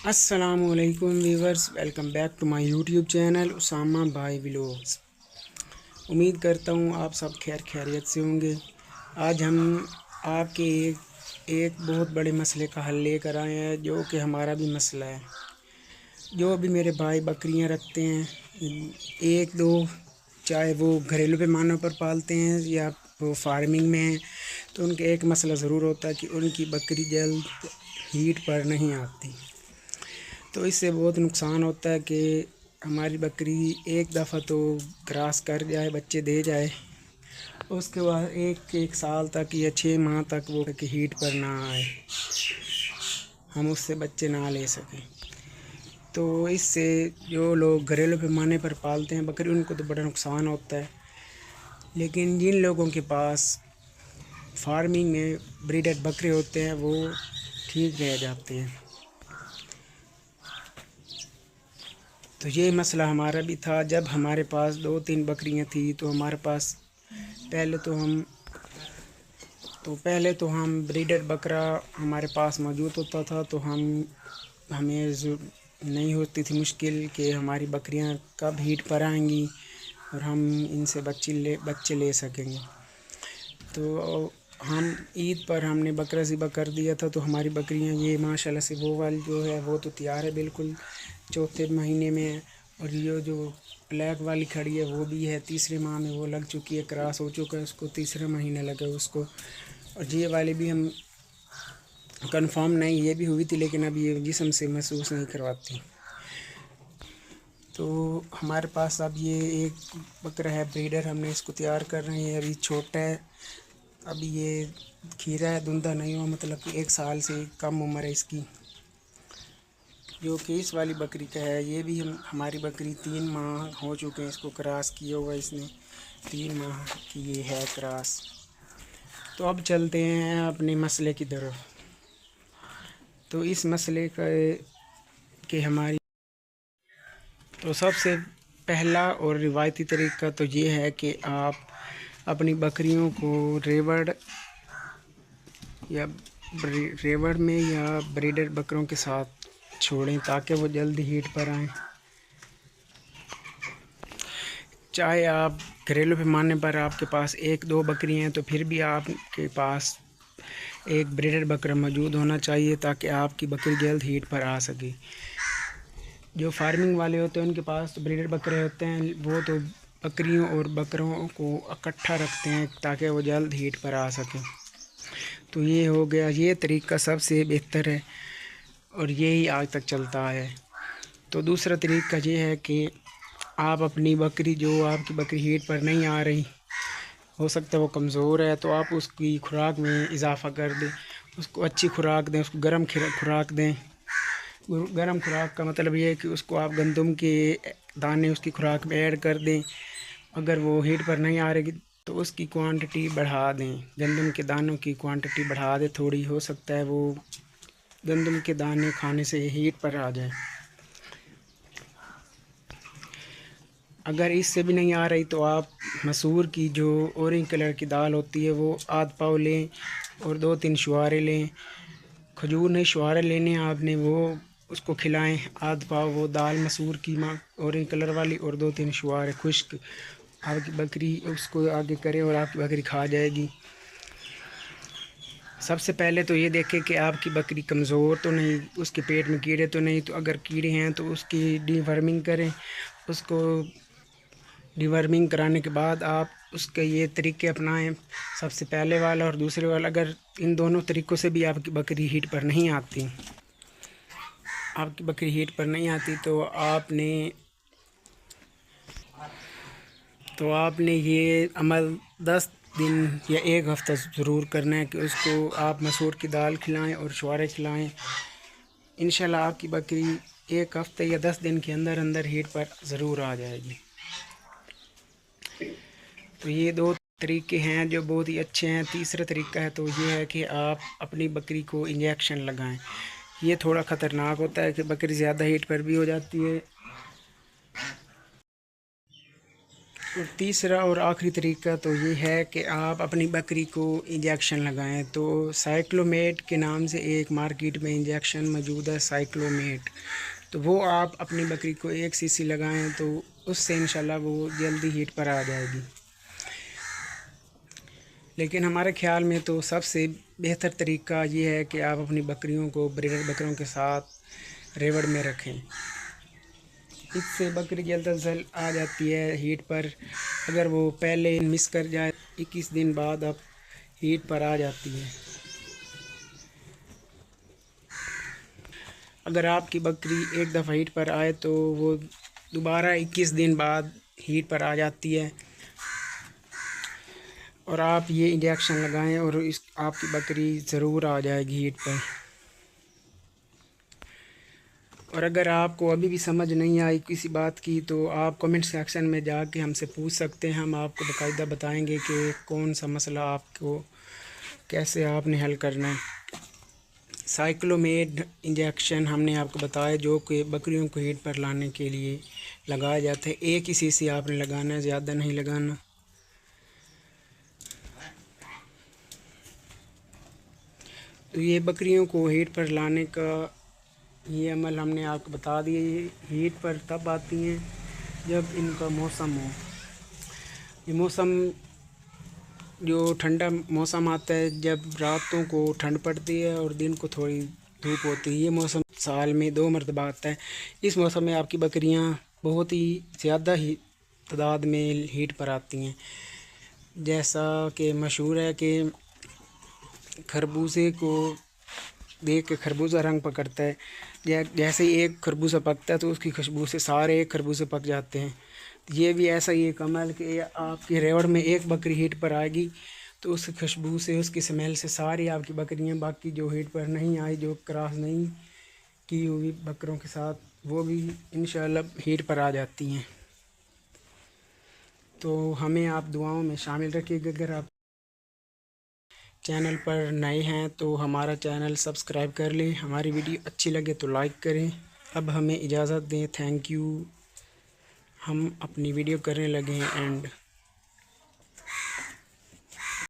अस्सलामुअलैकुम viewers, welcome back to my YouTube channel Usama भाई vlogs. उम्मीद करता हूँ आप सब खैरियत से होंगे। आज हम आपके एक बहुत बड़े मसले का हल लेकर आए हैं, जो कि हमारा भी मसला है। जो भी मेरे भाई बकरियाँ रखते हैं, एक दो, चाहे वो घरेलू पैमानों पर पालते हैं या वो फार्मिंग में हैं, तो उनके एक मसला ज़रूर होता है कि उनकी बकरी जल्द हीट पर नहीं आती। तो इससे बहुत नुकसान होता है कि हमारी बकरी एक दफ़ा तो ग्रास कर जाए, बच्चे दे जाए, उसके बाद एक एक साल तक या 6 माह तक वो कि हीट पर ना आए, हम उससे बच्चे ना ले सकें। तो इससे जो लोग घरेलू पैमाने पर पालते हैं बकरी, उनको तो बड़ा नुकसान होता है। लेकिन जिन लोगों के पास फार्मिंग में ब्रीडर बकरे होते हैं वो ठीक रह जाते हैं। तो ये मसला हमारा भी था। जब हमारे पास 2-3 बकरियां थी तो हमारे पास पहले तो हम ब्रीडर बकरा हमारे पास मौजूद होता था, तो हमें नहीं होती थी मुश्किल कि हमारी बकरियां कब हीट पर आएंगी और हम इनसे बच्चे ले सकेंगे। तो हम ईद पर हमने बकरा ज़िबा कर दिया था, तो हमारी बकरियां ये माशाल्लाह से वो वाली जो है वो तो तैयार है, बिल्कुल चौथे महीने में है। और ये जो ब्लैक वाली खड़ी है वो भी है, तीसरे माह में वो लग चुकी है, क्रॉस हो चुका है, उसको तीसरा महीना लगा उसको। और ये वाली भी हम कंफर्म नहीं, ये भी हुई थी, लेकिन अभी ये जिस्म से महसूस नहीं करवाती। तो हमारे पास अब ये एक बकरा है ब्रीडर, हमने इसको तैयार कर रहे हैं। अभी छोटा है, अभी ये खीरा है, धुंधा नहीं हुआ, मतलब कि 1 साल से कम उम्र है इसकी। जो कि इस वाली बकरी का है, ये भी हमारी बकरी 3 माह हो चुके हैं इसको क्रॉस किया हुआ, इसने 3 माह की ये है क्रॉस। तो अब चलते हैं अपने मसले की तरफ। तो इस मसले का कि हमारी तो सबसे पहला और रिवायती तरीका तो ये है कि आप अपनी बकरियों को या रेवड़ में या ब्रीडर बकरों के साथ छोड़ें, ताकि वो जल्दी हीट पर आएँ। चाहे आप घरेलू पैमाने पर आपके पास 1-2 बकरियाँ हैं, तो फिर भी आपके पास एक ब्रीडर बकरा मौजूद होना चाहिए, ताकि आपकी बकरी जल्द हीट पर आ सके। जो फार्मिंग वाले होते हैं उनके पास तो ब्रीडर बकरे होते हैं, वो तो बकरियों और बकरों को इकट्ठा रखते हैं ताकि वो जल्द हीट पर आ सकें। तो ये हो गया, ये तरीका सबसे बेहतर है और यही आज तक चलता है। तो दूसरा तरीका ये है कि आप अपनी बकरी, जो आपकी बकरी हीट पर नहीं आ रही, हो सकता है वो कमज़ोर है, तो आप उसकी खुराक में इजाफ़ा कर दें, उसको अच्छी खुराक दें, उसको गर्म खुराक दें। गर्म खुराक का मतलब ये है कि उसको आप गंदम के दाने उसकी खुराक में ऐड कर दें। अगर वो हीट पर नहीं आ रही तो उसकी क्वांटिटी बढ़ा दें, गंदम के दानों की क्वांटिटी बढ़ा दें थोड़ी, हो सकता है वो गंदम के दाने खाने से हीट पर आ जाए। अगर इससे भी नहीं आ रही तो आप मसूर की जो ऑरेंज कलर की दाल होती है वो आध पाव लें और 2-3 शुआरे लें। खजूर नहीं, शुआरे लेने आपने, वो उसको खिलाएं आध पाव वो दाल मसूर की ऑरेंज कलर वाली, और 2-3 शुआरे खुश्क। आपकी बकरी उसको आगे करे और आपकी बकरी खा जाएगी। सबसे पहले तो ये देखें कि आपकी बकरी कमज़ोर तो नहीं, उसके पेट में कीड़े तो नहीं। तो अगर कीड़े हैं तो उसकी डीवर्मिंग करें। उसको डिवर्मिंग कराने के बाद आप उसके ये तरीके अपनाएं, सबसे पहले वाला और दूसरे वाला। अगर इन दोनों तरीक़ों से भी आपकी बकरी हीट पर नहीं आती तो आपने ये अमल 10 दिन या 1 हफ़्ता ज़रूर करना है कि उसको आप मसूर की दाल खिलाएं और शुआरे खिलाएं। इंशाल्लाह आपकी बकरी 1 हफ़्ते या 10 दिन के अंदर अंदर हीट पर ज़रूर आ जाएगी। तो ये 2 तरीके हैं जो बहुत ही अच्छे हैं। तीसरा तरीका है तो ये है कि आप अपनी बकरी को इंजेक्शन लगाएं। ये थोड़ा ख़तरनाक होता है कि बकरी ज़्यादा हीट पर भी हो जाती है। और तीसरा और आखिरी तरीका तो ये है कि आप अपनी बकरी को इंजेक्शन लगाएं। तो साइक्लोमेट के नाम से एक मार्केट में इंजेक्शन मौजूद है, साइक्लोमेट। तो वो आप अपनी बकरी को 1 सीसी लगाएं तो उससे इंशाल्लाह वो जल्दी हीट पर आ जाएगी। लेकिन हमारे ख्याल में तो सबसे बेहतर तरीका ये है कि आप अपनी बकरियों को ब्रीडर बकरियों के साथ रेवड़ में रखें। इससे बकरी जल्द से जल्द आ जाती है हीट पर। अगर वो पहले मिस कर जाए 21 दिन बाद अब हीट पर आ जाती है। अगर आपकी बकरी एक दफ़ा हीट पर आए तो वो दोबारा 21 दिन बाद हीट पर आ जाती है। और आप ये इंजेक्शन लगाएं और आपकी बकरी ज़रूर आ जाएगी हीट पर। और अगर आपको अभी भी समझ नहीं आई किसी बात की तो आप कमेंट सेक्शन में जाके हमसे पूछ सकते हैं। हम आपको बाकायदा बताएंगे कि कौन सा मसला आपको कैसे आपने हल करना है। साइक्लोमेट इंजेक्शन हमने आपको बताया जो कि बकरियों को हीट पर लाने के लिए लगाया जाता है। 1 ही सीसी आपने लगाना है, ज़्यादा नहीं लगाना। तो ये बकरियों को हीट पर लाने का ये अमल हमने आपको बता दिया। ये हीट पर तब आती हैं जब इनका मौसम हो। ये मौसम जो ठंडा मौसम आता है, जब रातों को ठंड पड़ती है और दिन को थोड़ी धूप होती है। ये मौसम साल में 2 मरतबा आता है। इस मौसम में आपकी बकरियां बहुत ही ज़्यादा ही तादाद में हीट पर आती हैं। जैसा कि मशहूर है कि खरबूजे को देख के खरबूजा रंग पकड़ता है। जैसे ही एक खरबूजा पकता है तो उसकी खुशबू से सारे खरबूजे पक जाते हैं। ये भी ऐसा ही एक अमल कि आपकी रेवड़ में एक बकरी हीट पर आएगी तो उस खुशबू से, उसकी स्मेल से सारी आपकी बकरियां बाकी जो हीट पर नहीं आई, जो क्रॉस नहीं की हुई बकरों के साथ, वो भी इंशाल्लाह हीट पर आ जाती हैं। तो हमें आप दुआओं में शामिल रखिएगा। अगर आप चैनल पर नए हैं तो हमारा चैनल सब्सक्राइब कर लें। हमारी वीडियो अच्छी लगे तो लाइक करें। अब हमें इजाज़त दें। Thank you. हम अपनी वीडियो करने लगे हैं एंड